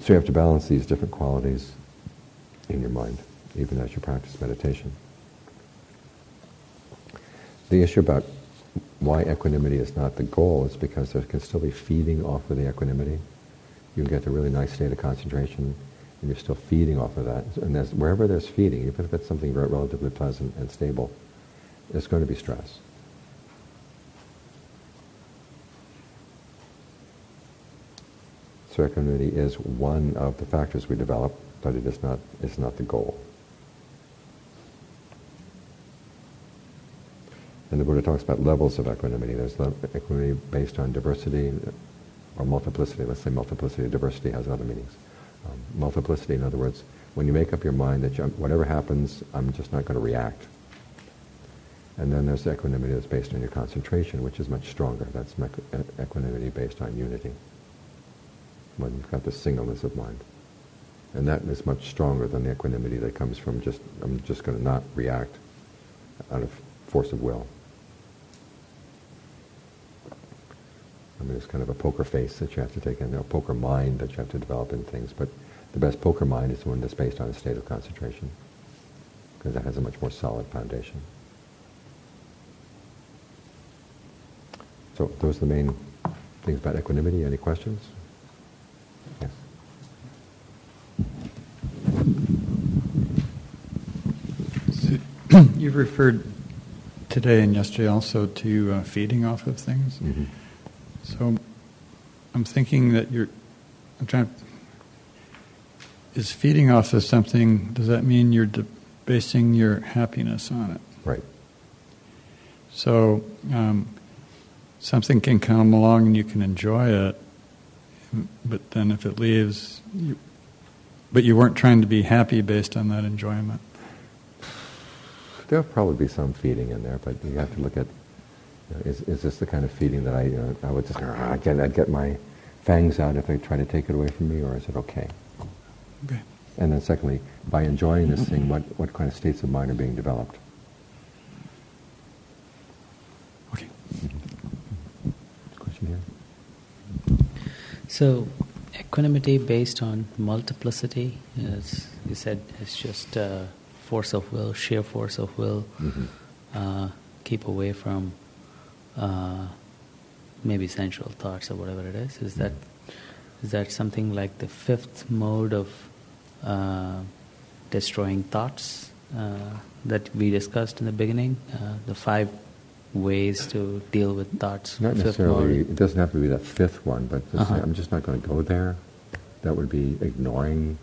So you have to balance these different qualities in your mind, even as you practice meditation. The issue about why equanimity is not the goal is because there can still be feeding off of the equanimity. You can get a really nice state of concentration, and you're still feeding off of that. And wherever there's feeding, even if it's something relatively pleasant and stable, there's going to be stress. So equanimity is one of the factors we develop, but it's not the goal. And the Buddha talks about levels of equanimity. There's equanimity based on diversity or multiplicity. Let's say multiplicity. Diversity has other meanings. Multiplicity, in other words, when you make up your mind that whatever happens, I'm just not going to react. And then there's the equanimity that's based on your concentration, which is much stronger. That's equanimity based on unity, when you've got the singleness of mind. And that is much stronger than the equanimity that comes from I'm just going to not react out of force of will. I mean, it's kind of a poker face that you have to take in, a poker mind that you have to develop in things. But the best poker mind is the one that's based on a state of concentration, because that has a much more solid foundation. So those are the main things about equanimity. Any questions? Yes. So you've referred today and yesterday also to feeding off of things. Mm-hmm. So I'm thinking that is feeding off of something, does that mean you're basing your happiness on it? Right. So something can come along and you can enjoy it, but then if it leaves, but you weren't trying to be happy based on that enjoyment. There'll probably be some feeding in there, but you have to look at, is this the kind of feeding that I would just, I'd get my fangs out if they try to take it away from me, or is it okay? Okay. And then secondly, by enjoying this thing, what kind of states of mind are being developed? Okay. Mm-hmm. Question here? So, equanimity based on multiplicity, as you said, it's just force of will, sheer force of will. Mm-hmm. Keep away from maybe sensual thoughts or whatever it is. Is that something like the fifth mode of destroying thoughts that we discussed in the beginning? The 5 ways to deal with thoughts. Not necessarily. It doesn't have to be that fifth one, but to say, I'm just not going to go there. That would be ignoring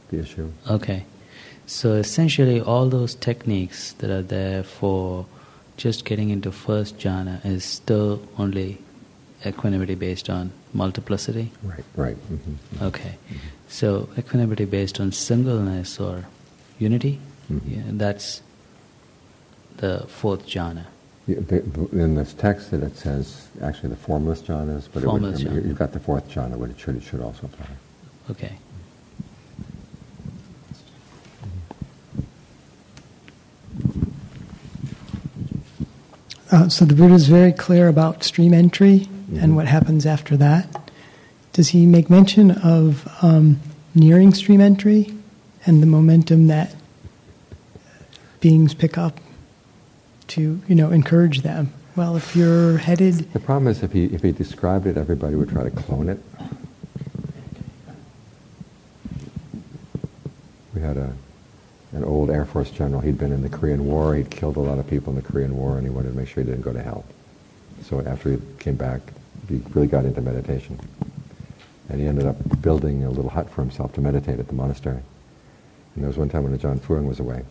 the issue. Okay. So essentially all those techniques that are there for just getting into first jhana is still only equanimity based on multiplicity? Right. Mm-hmm. Okay. So equanimity based on singleness or unity, that's the 4th jhana. Yeah, in this text that it says actually the formless jhanas, but you've got the 4th jhana, but it should also apply. Okay. So the Buddha is very clear about stream entry and what happens after that. Does he make mention of nearing stream entry and the momentum that beings pick up to, encourage them? Well, if you're headed... The problem is if he described it, everybody would try to clone it. We had an old Air Force general. He'd been in the Korean War. He'd killed a lot of people in the Korean War, and he wanted to make sure he didn't go to hell. So after he came back, he really got into meditation. And he ended up building a little hut for himself to meditate at the monastery. And there was one time when Ajahn Phương was away.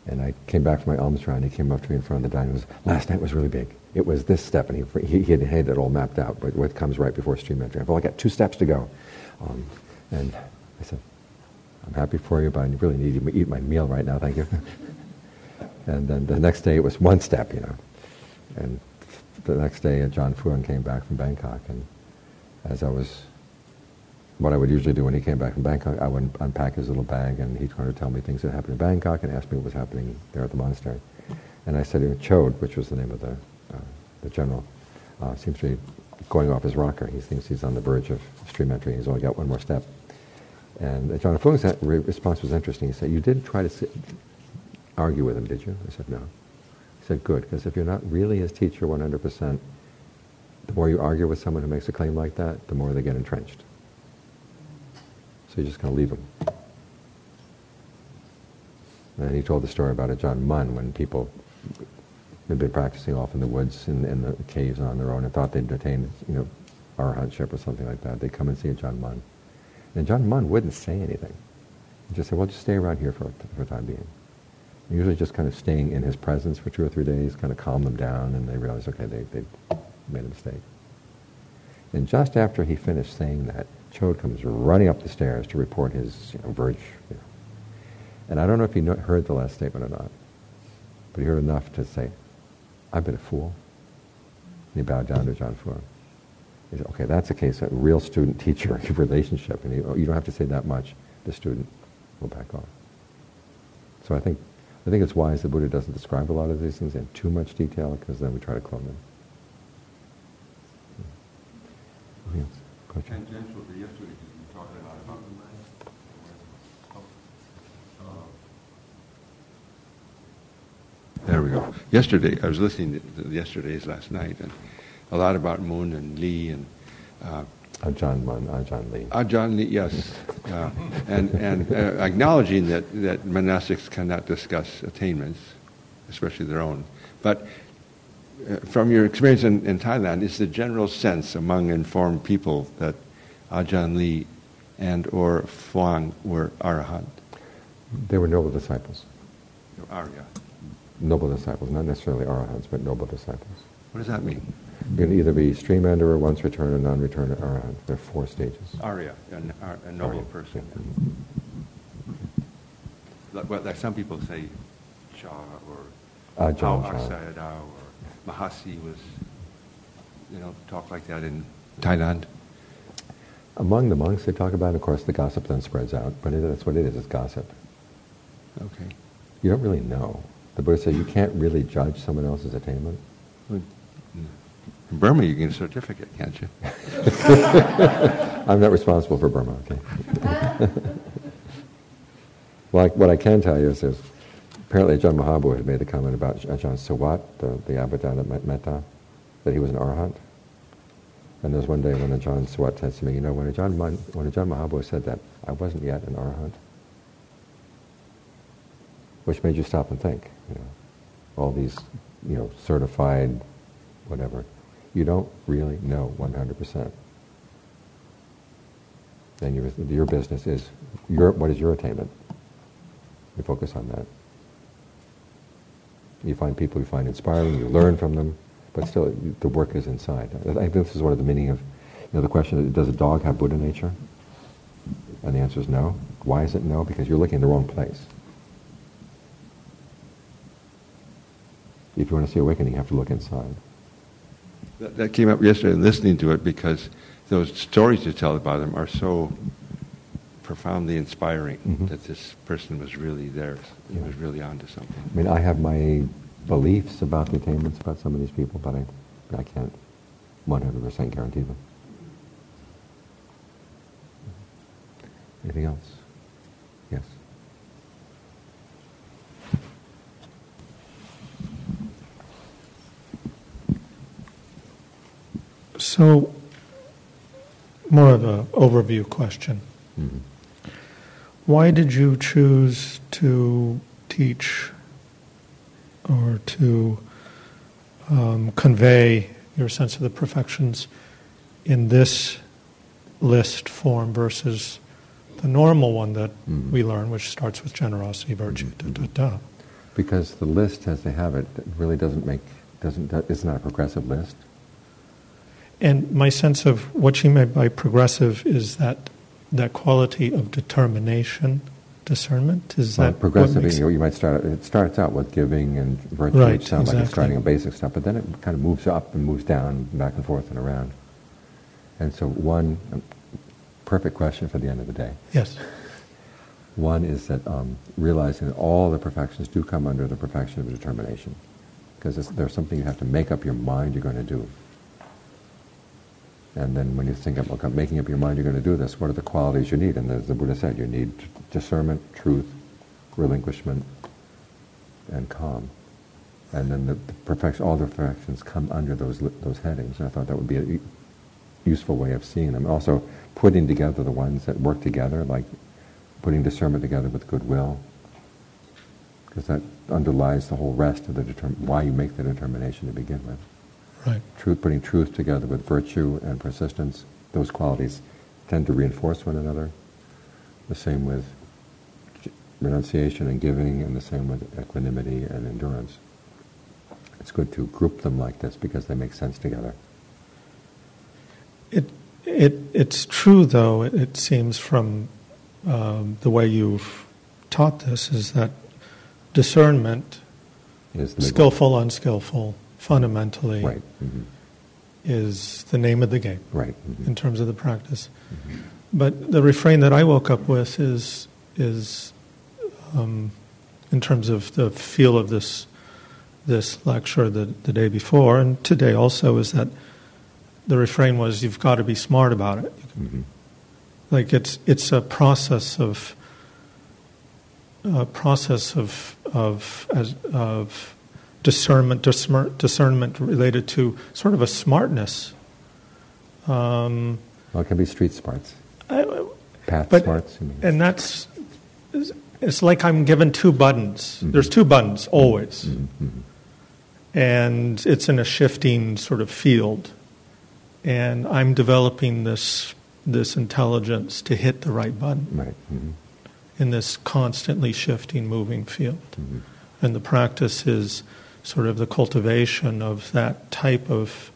And I came back from my alms round, and he came up to me in front of the dining room. Last night was really big. It was this step, and he had it all mapped out, but what comes right before stream entry. I've only got 2 steps to go. And I said, I'm happy for you, but I really need to eat my meal right now, thank you. And then the next day it was 1 step, And the next day Ajahn Phương came back from Bangkok, and what I would usually do when he came back from Bangkok, I would unpack his little bag, and he'd kind of tell me things that happened in Bangkok and ask me what was happening there at the monastery. And I said, Chode, which was the name of the general, seems to be going off his rocker. He thinks he's on the verge of stream entry. He's only got 1 more step. And Ajahn Phung's response was interesting. He said, you didn't try to argue with him, did you? I said, no. He said, good, because if you're not really his teacher 100%, the more you argue with someone who makes a claim like that, the more they get entrenched. So you just kind of leave them. And he told the story about Ajahn Mun, when people had been practicing off in the woods, in the caves on their own, and thought they'd attain, arahantship or something like that. They'd come and see Ajahn Mun. And Ajahn Mun wouldn't say anything. He just said, well, just stay around here for the time being. Usually just kind of staying in his presence for 2 or 3 days, kind of calm them down, and they realized, okay, they made a mistake. And just after he finished saying that, Chode comes running up the stairs to report his verge. And I don't know if he heard the last statement or not, but he heard enough to say, I've been a fool. And he bowed down to Ajahn Phương. You say, okay, that's a case of real student-teacher relationship, and you don't have to say that much. The student will back off. So I think it's wise the Buddha doesn't describe a lot of these things in too much detail, because then we try to clone them. Yes. Question? Yesterday you talked a lot about there we go. Yesterday, I was listening to yesterday's last night, and a lot about Moon and Lee and Ajahn Mun, Ajahn Lee. Ajahn Lee, yes. And acknowledging that monastics cannot discuss attainments, especially their own. But from your experience in Thailand, is the general sense among informed people that Ajahn Lee and or Vàng were arahant? They were noble disciples. Arya. Noble disciples, not necessarily arahants, but noble disciples. What does that mean? You can either be stream enterer, once returned, or non-returned arahant. There are 4 stages. Arya, a noble Arya, person. yeah. Like some people say, Cha or Ajahn Sayadaw or Mahasi was, talk like that in Thailand. Among the monks, they talk about it. Of course, the gossip then spreads out, but that's what it is. It's gossip. Okay. You don't really know. The Buddha said you can't really judge someone else's attainment. In Burma, you get a certificate, can't you? I'm not responsible for Burma, okay? Well, what I can tell you is apparently Ajahn Mahabua had made the comment about Ajahn Suwat, the Abhidhamma Metta, that he was an arahant. And there was one day when Ajahn Suwat said to me, when Ajahn Mahabua said that, I wasn't yet an arahant. Which made you stop and think, all these, certified, whatever. You don't really know 100%. And your business is, what is your attainment? You focus on that. You find people you find inspiring, you learn from them, but still, the work is inside. I think this is one of the meaning of, the question, does a dog have Buddha nature? And the answer is no. Why is it no? Because you're looking in the wrong place. If you want to see awakening, you have to look inside. That came up yesterday listening to it, because those stories you tell about them are so profoundly inspiring, that this person was really there. He was really onto something. I mean, I have my beliefs about the attainments about some of these people, but I can't 100% guarantee them. Anything else? Yes. So, more of an overview question. Mm-hmm. Why did you choose to teach or to convey your sense of the perfections in this list form versus the normal one that we learn, which starts with generosity, virtue, Because the list, as they have it, really it's not a progressive list. And my sense of what she meant by progressive is that quality of determination, discernment. Is that progressive? You might start. It starts out with giving and virtue, right, which sounds exactly. like it's starting a basic stuff, but then it kind of moves up and moves down, back and forth and around. And so, one perfect question for the end of the day. Yes. One is that realizing that all the perfections do come under the perfection of determination, because there's something you have to make up your mind you're going to do. And then when you think about making up your mind you're going to do this, what are the qualities you need? And as the Buddha said, you need discernment, truth, relinquishment, and calm. And then all the perfections come under those headings. And I thought that would be a useful way of seeing them. Also, putting together the ones that work together, like putting discernment together with goodwill, because that underlies the whole rest of why you make the determination to begin with. Right. Putting truth together with virtue and persistence, those qualities tend to reinforce one another. The same with renunciation and giving, and the same with equanimity and endurance. It's good to group them like this because they make sense together. It's true, though, it seems from the way you've taught this, is that discernment, skillful, unskillful, fundamentally, right. is the name of the game, right? In terms of the practice. But the refrain that I woke up with is in terms of the feel of this lecture the day before and today also, is that the refrain was, you've got to be smart about it. Like it's a process of discernment related to sort of a smartness. Well, it can be street smarts, path smarts. And it's like I'm given two buttons. There's two buttons always, and it's in a shifting sort of field. And I'm developing this intelligence to hit the right button, right? In this constantly shifting, moving field. And the practice is sort of the cultivation of that type of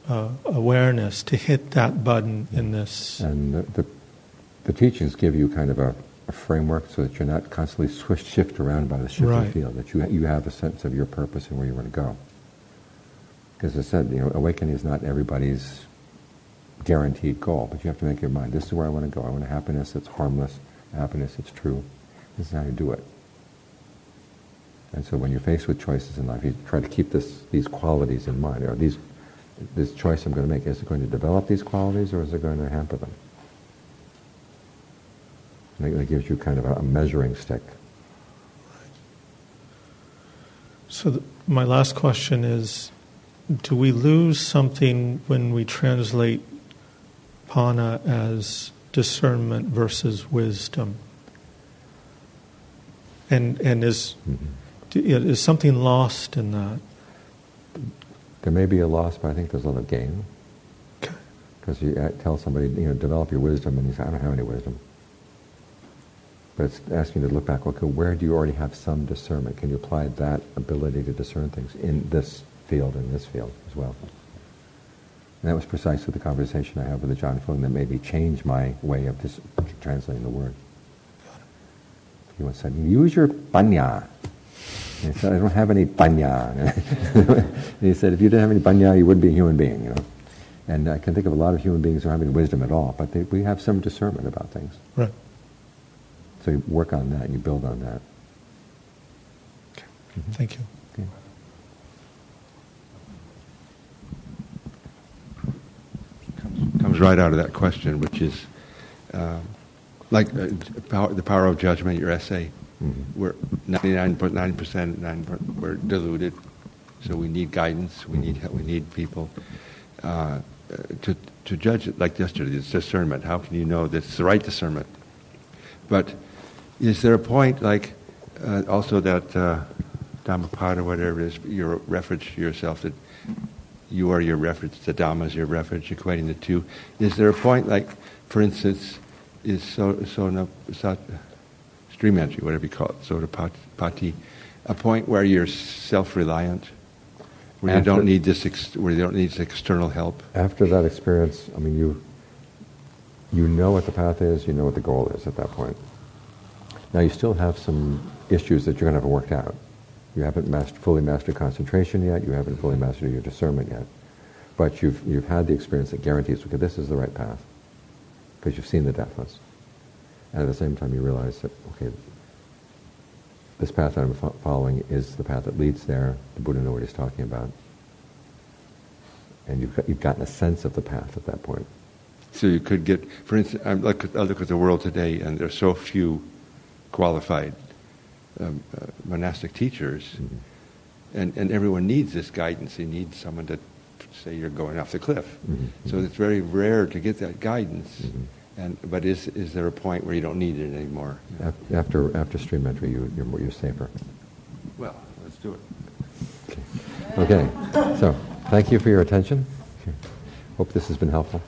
awareness to hit that button in this. And the teachings give you kind of a framework so that you're not constantly shift around by the shifting field, that you have a sense of your purpose and where you want to go. Because as I said, awakening is not everybody's guaranteed goal, but you have to make your mind, this is where I want to go. I want a happiness that's harmless, happiness that's true. This is how you do it. And so when you're faced with choices in life, you try to keep these qualities in mind. Or this choice I'm going to make, is it going to develop these qualities or is it going to hamper them? And it gives you kind of a measuring stick. So my last question is, do we lose something when we translate pana as discernment versus wisdom? And is something lost in that? There may be a loss, but I think there's a lot of gain. Because you tell somebody, develop your wisdom, and you say, I don't have any wisdom. But it's asking you to look back, okay, where do you already have some discernment? Can you apply that ability to discern things in this field and this field as well? And that was precisely the conversation I had with the John Phillips that made me change my way of translating the word. He once said, use your panya. And he said, I don't have any panya. And he said, if you didn't have any panya, you wouldn't be a human being, And I can think of a lot of human beings who don't have any wisdom at all, but we have some discernment about things. Right. So you work on that, and you build on that. Okay. Thank you. Okay. Comes right out of that question, which is like the power of judgment, your essay. We're 99.9%, we're deluded, so we need guidance. We need people to judge it. Like yesterday, it's discernment. How can you know that it's the right discernment? But is there a point, like also that Dhammapada, whatever it is, your reference to yourself, that you are your reference, the Dhamma is your reference, equating the two. Is there a point, like, for instance, is stream entry, whatever you call it, Sotapati, a point where you're self-reliant, where you don't need this external help? After that experience, I mean, you know what the path is, you know what the goal is at that point. Now you still have some issues that you're going to have to work out. You haven't fully mastered concentration yet, you haven't fully mastered your discernment yet. But you've had the experience that guarantees, okay, this is the right path. Because you've seen the deathless. And at the same time you realize that, okay, this path that I'm following is the path that leads there. The Buddha knows what he's talking about. And you've gotten a sense of the path at that point. So you could get, for instance, I look at the world today, and there are so few qualified monastic teachers, and everyone needs this guidance. You need someone to say you're going off the cliff. So it's very rare to get that guidance. But is there a point where you don't need it anymore? After stream entry, you're safer. Well, let's do it. Okay. So thank you for your attention. Hope this has been helpful.